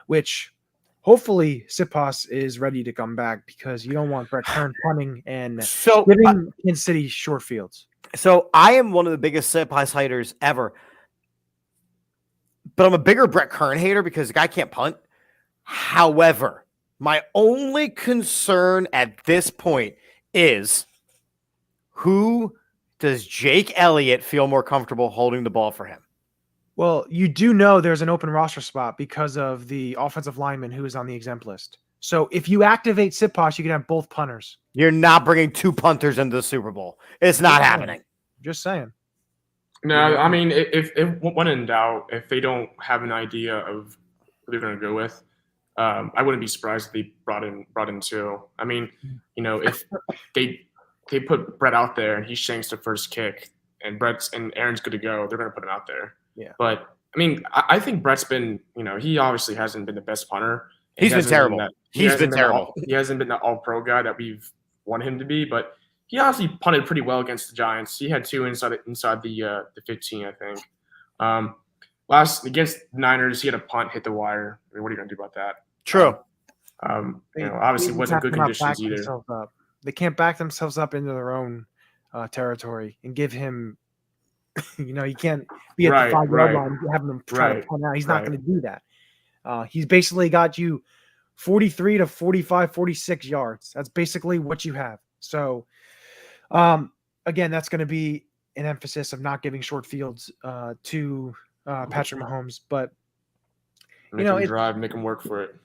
which hopefully Sipas is ready to come back because you don't want Brett Kern punting and So, giving Kansas City short fields. so I am one of the biggest Sipas haters ever, but I'm a bigger Brett Kern hater because the guy can't punt. However, my only concern at this point is who does Jake Elliott feel more comfortable holding the ball for him? Well, you do know there's an open roster spot because of the offensive lineman who is on the exempt list. So if you activate Sipas, you can have both punters. You're not bringing two punters into the Super Bowl. It's not happening. Just saying. No, I mean, if when in doubt, if they don't have an idea of who they're going to go with, I wouldn't be surprised if they brought in two. I mean, if they put Brett out there and he shanks the first kick and Aaron's good to go, they're going to put him out there. Yeah. But I mean, I think Brett's been, he obviously hasn't been the best punter. He's been terrible. He's been terrible. He hasn't been the all-pro guy that we've wanted him to be, but he honestly punted pretty well against the Giants. He had two inside the 15, I think. Last against the Niners, he had a punt hit the wire. I mean, what are you going to do about that? True. Obviously wasn't good conditions either. They can't back themselves up into their own territory and give him. You can't be at the 5-yard line having him try to punt out. He's not going to do that. He's basically got you 43 to 45, 46 yards. That's basically what you have. So, again, that's going to be an emphasis of not giving short fields to Patrick Mahomes. But make him drive, make him work for it.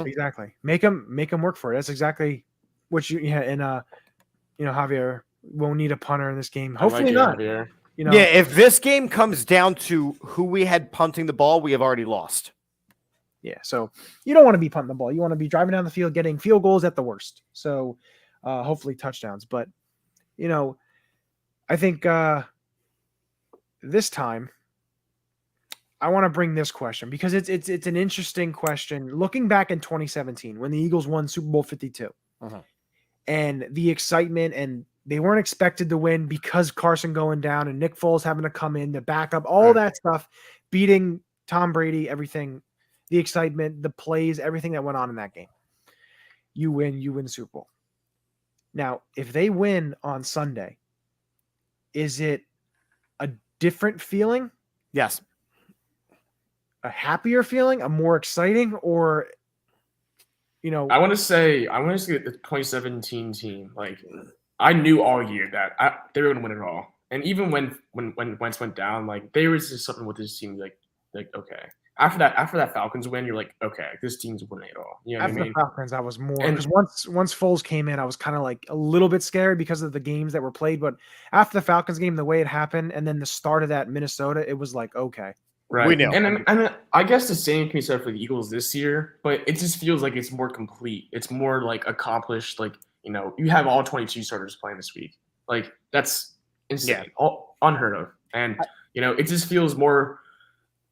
Exactly, make him work for it. That's exactly what you. Yeah, and Javier won't need a punter in this game. Hopefully not. Javier. Yeah, if this game comes down to who we had punting the ball, we have already lost. Yeah, so you don't want to be punting the ball. You want to be driving down the field, getting field goals at the worst. So hopefully touchdowns. But, I think this time I want to bring this question because it's an interesting question. Looking back in 2017 when the Eagles won Super Bowl 52 and the excitement, and they weren't expected to win because Carson going down and Nick Foles having to come in to back up, all that stuff, beating Tom Brady, everything. The excitement, the plays, everything that went on in that game. You win the Super Bowl. Now, if they win on Sunday, is it a different feeling? Yes. A happier feeling? A more exciting? Or, I want to say the 2017 team, like, I knew all year that they were going to win it all. And even when Wentz went down, like, there was just something with this team, like okay. After that Falcons win, you're like, okay, this team's winning it all. You know after what I mean? The Falcons, I was more because once Foles came in, I was kind of like a little bit scared because of the games that were played. But after the Falcons game, the way it happened, and then the start of that Minnesota, it was like, okay, right. We know. And I guess the same can be said for the Eagles this year, but it just feels like it's more complete. It's more like accomplished. Like, you have all 22 starters playing this week. Like, that's insane, unheard of. And it just feels more.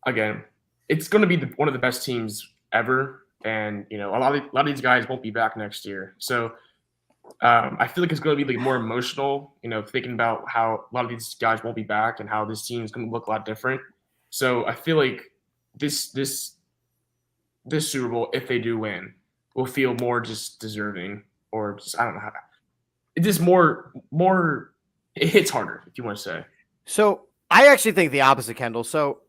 Again, it's going to be one of the best teams ever, and a lot of these guys won't be back next year. So I feel like it's going to be more emotional, thinking about how a lot of these guys won't be back and how this team is going to look a lot different. So I feel like this Super Bowl, if they do win, will feel more just deserving, or just, I don't know how. It's just more. It hits harder, if you want to say. So I actually think the opposite, Kendall. So,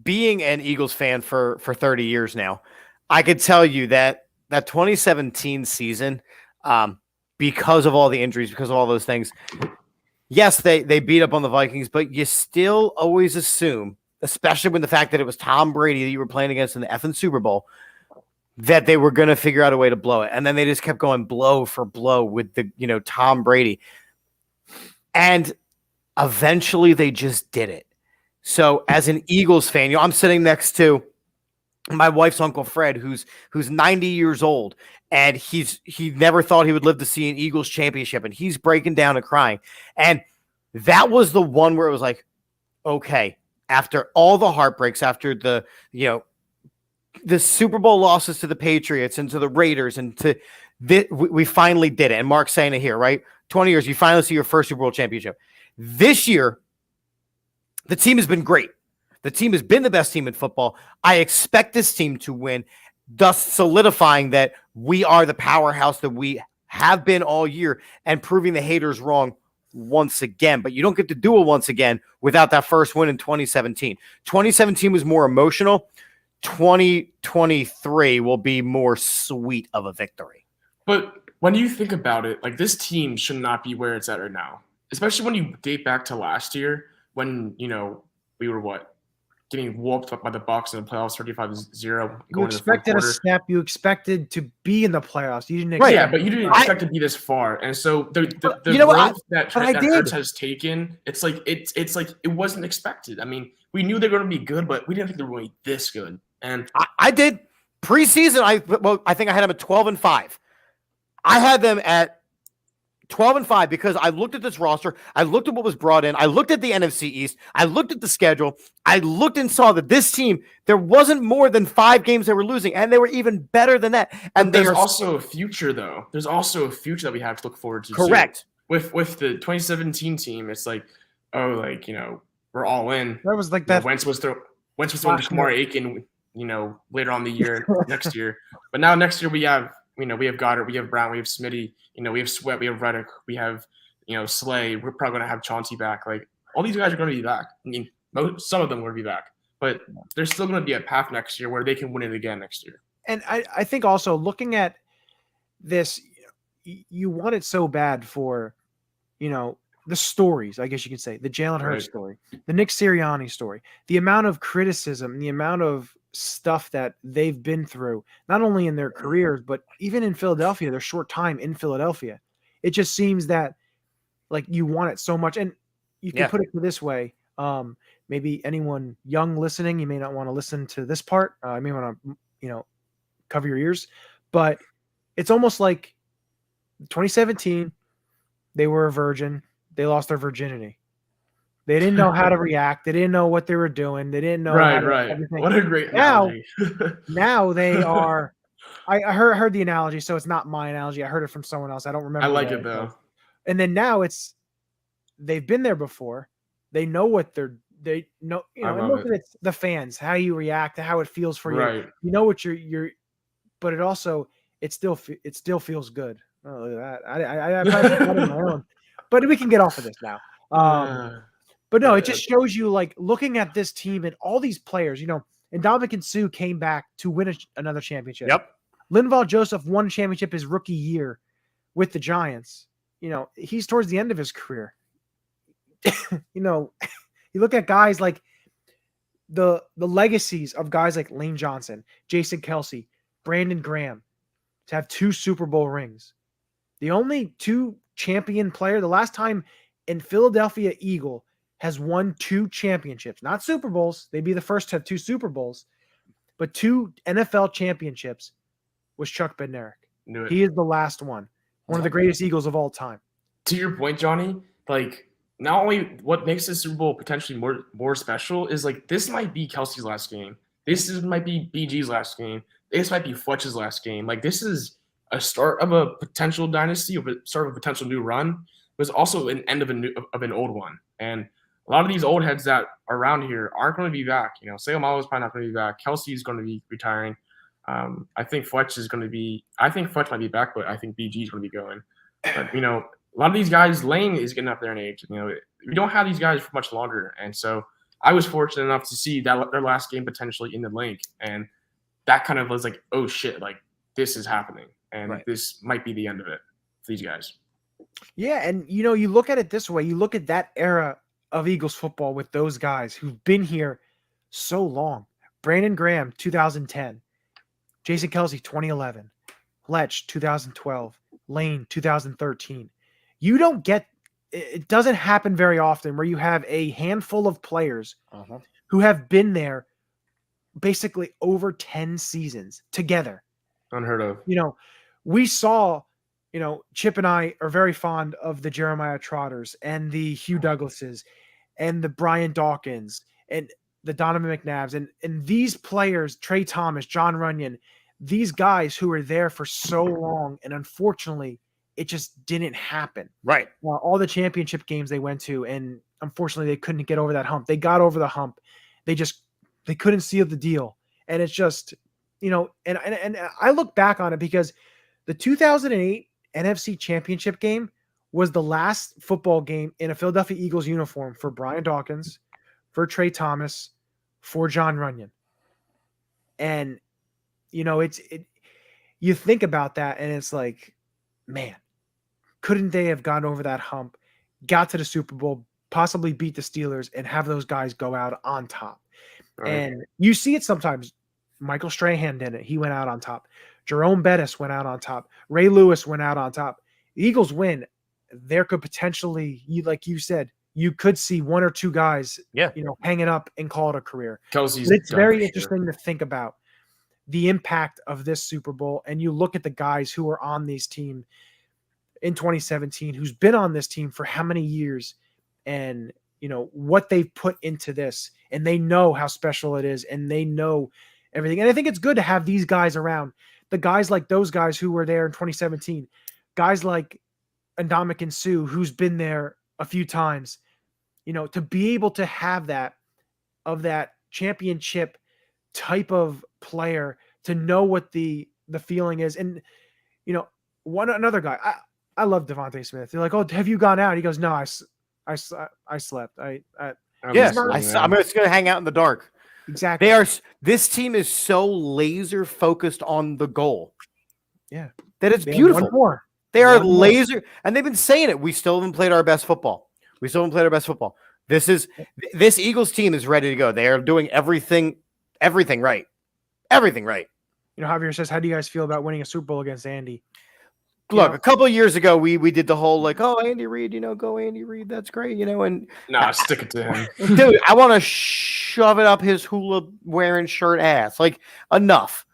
being an Eagles fan for 30 years now, I could tell you that 2017 season, because of all the injuries, because of all those things, yes, they beat up on the Vikings, but you still always assume, especially when the fact that it was Tom Brady that you were playing against in the effing Super Bowl, that they were going to figure out a way to blow it. And then they just kept going blow for blow with the, Tom Brady. And eventually they just did it. So as an Eagles fan, I'm sitting next to my wife's Uncle Fred, who's 90 years old, and he never thought he would live to see an Eagles championship, and he's breaking down and crying. And that was the one where it was like, okay, after all the heartbreaks, after the Super Bowl losses to the Patriots and to the Raiders and to we finally did it. And Mark's saying it here, right? 20 years, you finally see your first Super Bowl championship. This year, The team has been great. The team has been the best team in football. I expect this team to win, thus solidifying that we are the powerhouse that we have been all year and proving the haters wrong once again. But you don't get to do it once again without that first win in 2017. 2017 was more emotional. 2023 will be more sweet of a victory. But when you think about it, like, this team should not be where it's at right now, especially when you date back to last year when, we were getting whooped up by the Bucs in the playoffs 35-0. You expected a step. You expected to be in the playoffs. You didn't Right. Yeah, but you didn't expect to be this far. And so the growth that Hurts has taken, it's like it wasn't expected. I mean, we knew they were going to be good, but we didn't think they were going to be this good. And I did preseason. I think I had them at 12-5. I had them at 12-5 because I looked at this roster. I looked at what was brought in. I looked at the NFC East. I looked at the schedule. I looked and saw that this team, there wasn't more than 5 games they were losing, and they were even better than that. And there's also a future, though. There's also a future that we have to look forward to. Correct. Too. With the 2017 team, it's like, we're all in. That was like that. Wentz was throwing to Kamara Aiken, later on the year, next year. But now next year we have Goddard, we have Brown, we have Smitty, we have Sweat, we have Reddick, we have, Slay. We're probably going to have Chauncey back. Like, all these guys are going to be back. I mean, some of them will be back. But there's still going to be a path next year where they can win it again next year. And I think also looking at this, you want it so bad for, the stories, I guess you could say, the Jalen Hurts story, the Nick Sirianni story, the amount of criticism, the amount of stuff that they've been through, not only in their careers, but even in Philadelphia, their short time in Philadelphia. It just seems that, like, you want it so much. And you can put it this way. Maybe anyone young listening, you may not want to listen to this part. I may want to, cover your ears. But it's almost like 2017, they were a virgin. They lost their virginity. They didn't know how to react. They didn't know what they were doing. They didn't know. Everything. What a great analogy. Now they are. I heard the analogy, so it's not my analogy. I heard it from someone else. I don't remember. I like it though. And then now they've been there before. They know what they know. And look at it, the fans, how you react, how it feels for you. Right. You know what you're, but it still feels good. Oh, look at that. I probably my own. But we can get off of this now. But no, it just shows you, like, looking at this team and all these players, and Ndamukong Suh came back to win another championship. Yep. Linval Joseph won a championship his rookie year with the Giants. He's towards the end of his career. You look at guys like the legacies of guys like Lane Johnson, Jason Kelsey, Brandon Graham to have 2 Super Bowl rings. The only 2 champion player, the last time in Philadelphia Eagle has won 2 championships, not Super Bowls. They'd be the first to have 2 Super Bowls, but 2 NFL championships was Chuck Bednarik. He is the last one of the greatest Eagles of all time. To your point, Johnny, like, not only what makes this Super Bowl potentially more special is, like, this might be Kelsey's last game. Might be BG's last game. This might be Fletch's last game. Like, this is a start of a potential dynasty, of a start of a potential new run. It was also an end of an old one. And a lot of these old heads that are around here aren't going to be back. Seumalo is probably not going to be back. Kelsey is going to be retiring. I think Fletch might be back, but I think BG is going to be going. But, a lot of these guys, Lane is getting up there in age. We don't have these guys for much longer. And so I was fortunate enough to see that their last game potentially in the link. And that kind of was like, oh shit, like, this is happening. And this might be the end of it for these guys. Yeah, and you look at it this way. You look at that era of Eagles football with those guys who've been here so long. Brandon Graham, 2010. Jason Kelsey, 2011. Fletch, 2012. Lane, 2013. You don't get – it doesn't happen very often where you have a handful of players who have been there basically over 10 seasons together. Unheard of. We saw – Chip and I are very fond of the Jeremiah Trotters and the Hugh Douglases and the Brian Dawkins and the Donovan McNabbs and these players, Trey Thomas, John Runyon, these guys who were there for so long, and unfortunately, it just didn't happen. Right. All the championship games they went to, and unfortunately, they couldn't get over that hump. They got over the hump. They couldn't seal the deal. And it's just, and I look back on it because the 2008 NFC Championship game was the last football game in a Philadelphia Eagles uniform for Brian Dawkins, for Trey Thomas, for John Runyon. And, you think about that and it's like, man, couldn't they have gone over that hump, got to the Super Bowl, possibly beat the Steelers, and have those guys go out on top? Right. And you see it sometimes. Michael Strahan did it. He went out on top. Jerome Bettis went out on top. Ray Lewis went out on top. The Eagles win. There could potentially, like you said, you could see one or two guys, hanging up and call it a career. It's very interesting to think about the impact of this Super Bowl. And you look at the guys who are on this team in 2017, who's been on this team for how many years, and what they've put into this, and they know how special it is, and they know everything. And I think it's good to have these guys around, the guys like those guys who were there in 2017, guys like Ndamukong Suh, who's been there a few times, to be able to have that championship type of player, to know what the feeling is. And, another guy, I love Devontae Smith. They're like, "Oh, have you gone out?" He goes, "No, I slept. I'm just going to hang out in the dark." Exactly. This team is so laser focused on the goal. Yeah. That it's beautiful. One more. They are laser, and they've been saying it. We still haven't played our best football. This Eagles team is ready to go. They are doing everything right. Everything right. Javier says, how do you guys feel about winning a Super Bowl against Andy? Look, a couple of years ago, we did the whole Andy Reid, go Andy Reid, that's great, and stick it to him, dude. I want to shove it up his hula wearing shirt ass. Enough.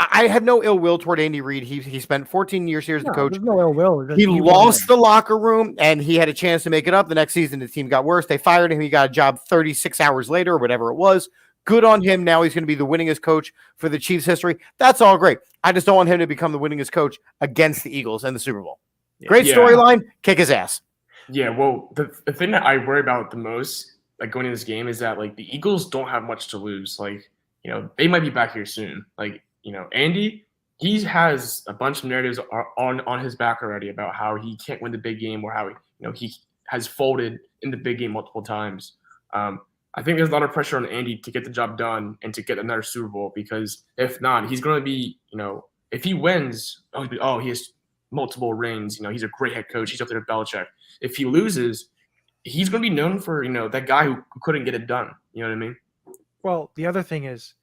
I have no ill will toward Andy Reid. He spent 14 years here as the coach. There's no ill will. He lost the locker room, and he had a chance to make it up. The next season, the team got worse. They fired him. He got a job 36 hours later, or whatever it was. Good on him. Now he's going to be the winningest coach for the Chiefs history. That's all great. I just don't want him to become the winningest coach against the Eagles and the Super Bowl. Great storyline. Kick his ass. Yeah, well, the thing that I worry about the most, going into this game, is that the Eagles don't have much to lose. They might be back here soon. Andy, he has a bunch of narratives on his back already about how he can't win the big game, or how he has folded in the big game multiple times. I think there's a lot of pressure on Andy to get the job done and to get another Super Bowl, because if not, he's going to be, if he wins, he has multiple rings. He's a great head coach. He's up there with Belichick. If he loses, he's going to be known for, that guy who couldn't get it done. You know what I mean? Well, the other thing is,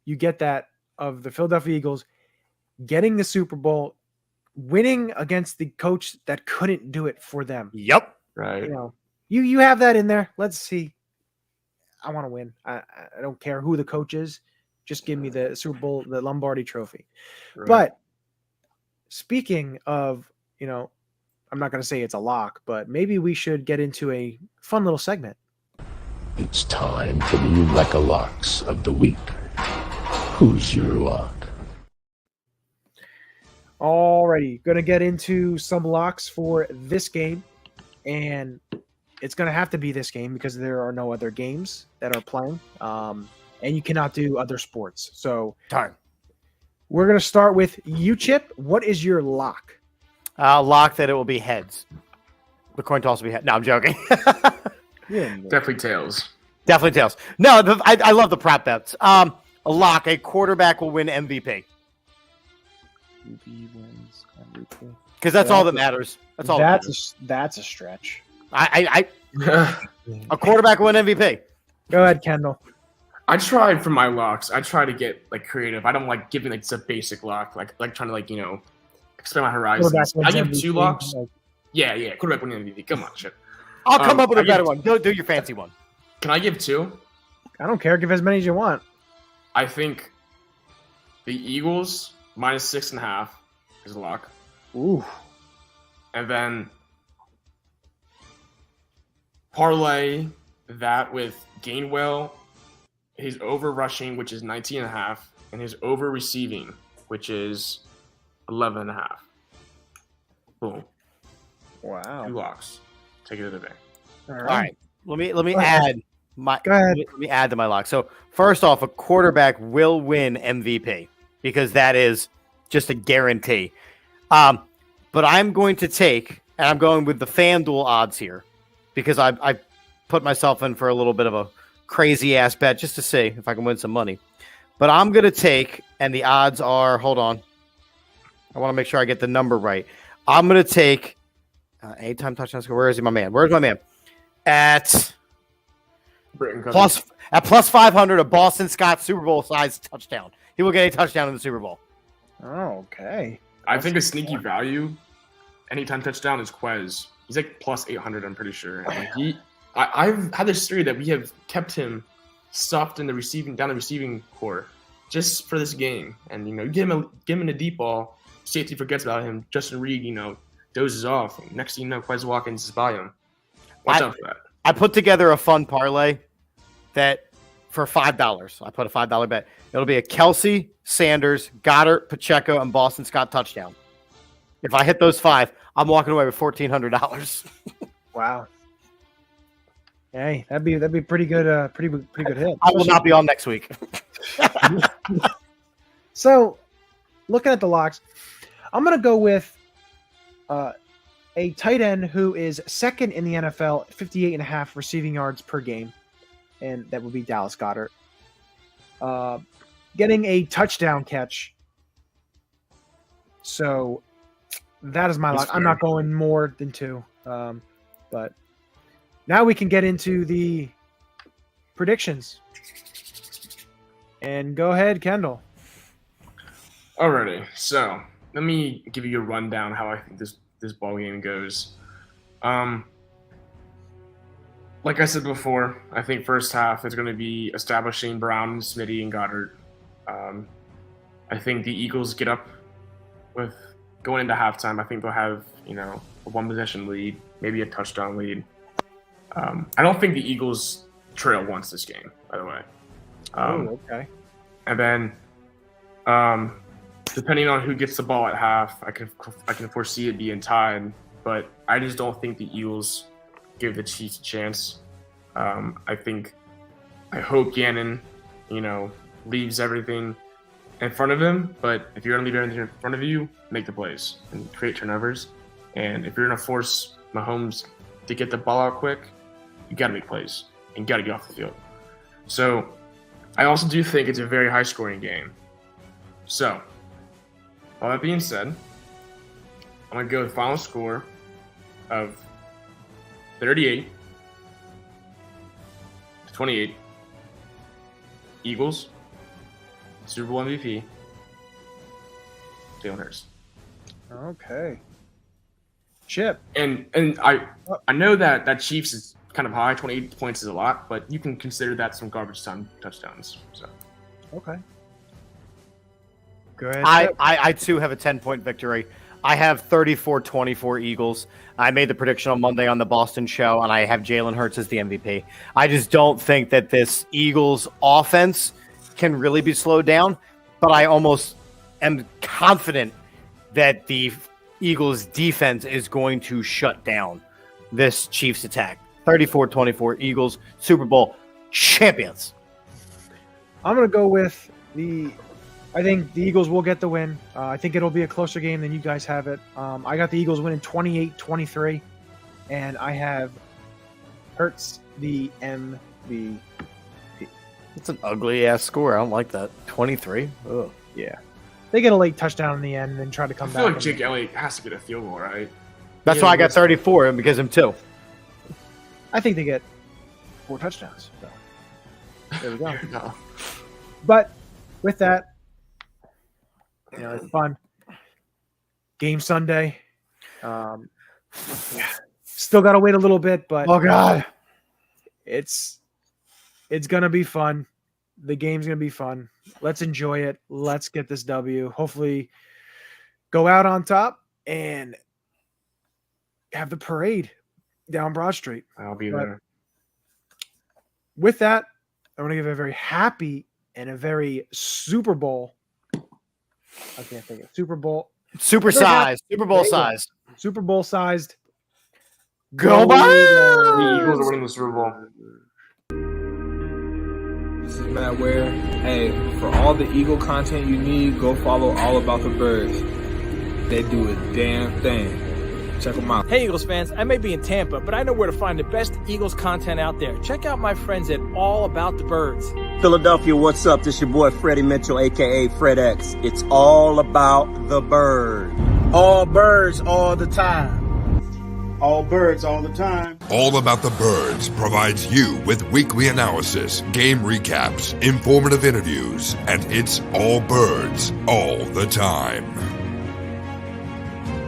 you get that of the Philadelphia Eagles getting the Super Bowl, winning against the coach that couldn't do it for them. Yep. Right. You have that in there. Let's see. I want to win. I don't care who the coach is. Just give me the Super Bowl, the Lombardi trophy. Right. But speaking of, I'm not going to say it's a lock, but maybe we should get into a fun little segment. It's time for the Ulecka locks of the week. Who's your lock? Alrighty, going to get into some locks for this game, and it's going to have to be this game because there are no other games that are playing, and you cannot do other sports. So we're going to start with you, Chip. What is your lock? Lock that it will be heads. The coin toss will be heads. No, I'm joking. Definitely tails. Definitely tails. No, I love the prop bets. A lock. A quarterback will win MVP. Because that's all that matters. That's all. That's a stretch. A quarterback will win MVP. Go ahead, Kendall. I tried for my locks. I try to get creative. I don't like giving just a basic lock. Like trying to expand my horizons. I give two locks. Yeah. Quarterback win MVP. Come on, Chip. I'll come up with a better one. Do your fancy one. Can I give two? I don't care. Give as many as you want. I think the Eagles -6.5 is a lock. Ooh. And then parlay that with Gainwell, his over rushing, which is 19.5, and his over receiving, which is 11.5. Boom. Wow. 2 locks. take it to the bank. All All right. Let me Go ahead. add my Go ahead. let me add to my lock. So first off, a quarterback will win MVP because that is just a guarantee. But I'm going to take, and I'm going with the FanDuel odds here because I put myself in for a little bit of a crazy ass bet just to see if I can win some money. But I'm going to take, and the odds are, hold on. I want to make sure I get the number right. I'm going to take anytime touchdown score. Where is he, my man? Where's my man? At plus 500, a Boston Scott Super Bowl sized touchdown. He will get a touchdown in the Super Bowl. Oh, okay. I think a sneaky value, anytime touchdown, is Quez. He's like plus 800, I'm pretty sure. And I've had this theory that we have kept him stuffed in the receiving core just for this game. And, give him a deep ball, safety forgets about him, Justin Reed, dozes off. And next thing you know, Quez Watkins is by him. Watch out for that. I put together a fun parlay that for $5. I put a $5 bet. It'll be a Kelsey, Sanders, Goddard, Pacheco, and Boston Scott touchdown. If I hit those 5, I'm walking away with $1,400. Wow. Hey, that'd be pretty good. Pretty good hit. I will not be on next week. So, looking at the locks, I'm gonna go with a tight end who is second in the NFL, 58.5 receiving yards per game, and that would be Dallas Goedert. Getting a touchdown catch. So that is my lock. I'm not going more than 2. But now we can get into the predictions. And go ahead, Kendall. Alrighty, so let me give you a rundown how I think this ball game goes. Like I said before, I think first half is going to be establishing Brown, Smitty, and Goddard. I think the Eagles get up with going into halftime. I think they'll have a 1-possession lead, maybe a touchdown lead. I don't think the Eagles trail once this game, by the way. Okay. And then, depending on who gets the ball at half, I can foresee it being tied. But I just don't think the Eagles give the Chiefs a chance. I hope Gannon, leaves everything in front of him. But if you're going to leave everything in front of you, make the plays and create turnovers. And if you're going to force Mahomes to get the ball out quick, you got to make plays and got to get off the field. So I also do think it's a very high-scoring game. So, all that being said, I'm going to go with final score of 38-28. Eagles, Super Bowl MVP, Jalen Hurts. Okay. Chip. And I know that Chiefs is kind of high. 28 points is a lot, but you can consider that some garbage time touchdowns. So. Okay. Go ahead. I too have a 10-point victory. I have 34-24 Eagles. I made the prediction on Monday on the Boston show, and I have Jalen Hurts as the MVP. I just don't think that this Eagles offense can really be slowed down, but I almost am confident that the Eagles defense is going to shut down this Chiefs attack. 34-24 Eagles, Super Bowl champions. I'm going to go with I think the Eagles will get the win. I think it'll be a closer game than you guys have it. I got the Eagles winning 28-23, and I have Hurts the MVP. It's an ugly-ass score. I don't like that. 23? Ugh. Yeah. They get a late touchdown in the end and then try to come I back. feel like Jake Elliott has to get a field goal, right? That's why I got 34, and because I'm 2. I think they get 4 touchdowns. So. There we go. No. But with that, it's fun. Game Sunday. Still got to wait a little bit, but Oh, God. it's gonna be fun. The game's gonna be fun. Let's enjoy it. Let's get this W. Hopefully, go out on top and have the parade down Broad Street. I'll be there. With that, I want to give a very happy and a very Super Bowl. I can't think of Super Bowl. Super sized. Super Bowl sized. Super Bowl sized Go The Birds! Eagles are winning the Super Bowl. This is Matt Ware. Hey, for all the Eagle content you need, go follow All About the Birds. They do a damn thing. Check them out. Hey Eagles fans, I may be in Tampa, but I know where to find the best Eagles content out there. Check out my friends at All About the Birds. Philadelphia, what's up? This your boy Freddie Mitchell, aka Fred X. It's all about the bird. All birds all the time. All birds all the time. All About the Birds provides you with weekly analysis, game recaps, informative interviews, and it's all birds all the time.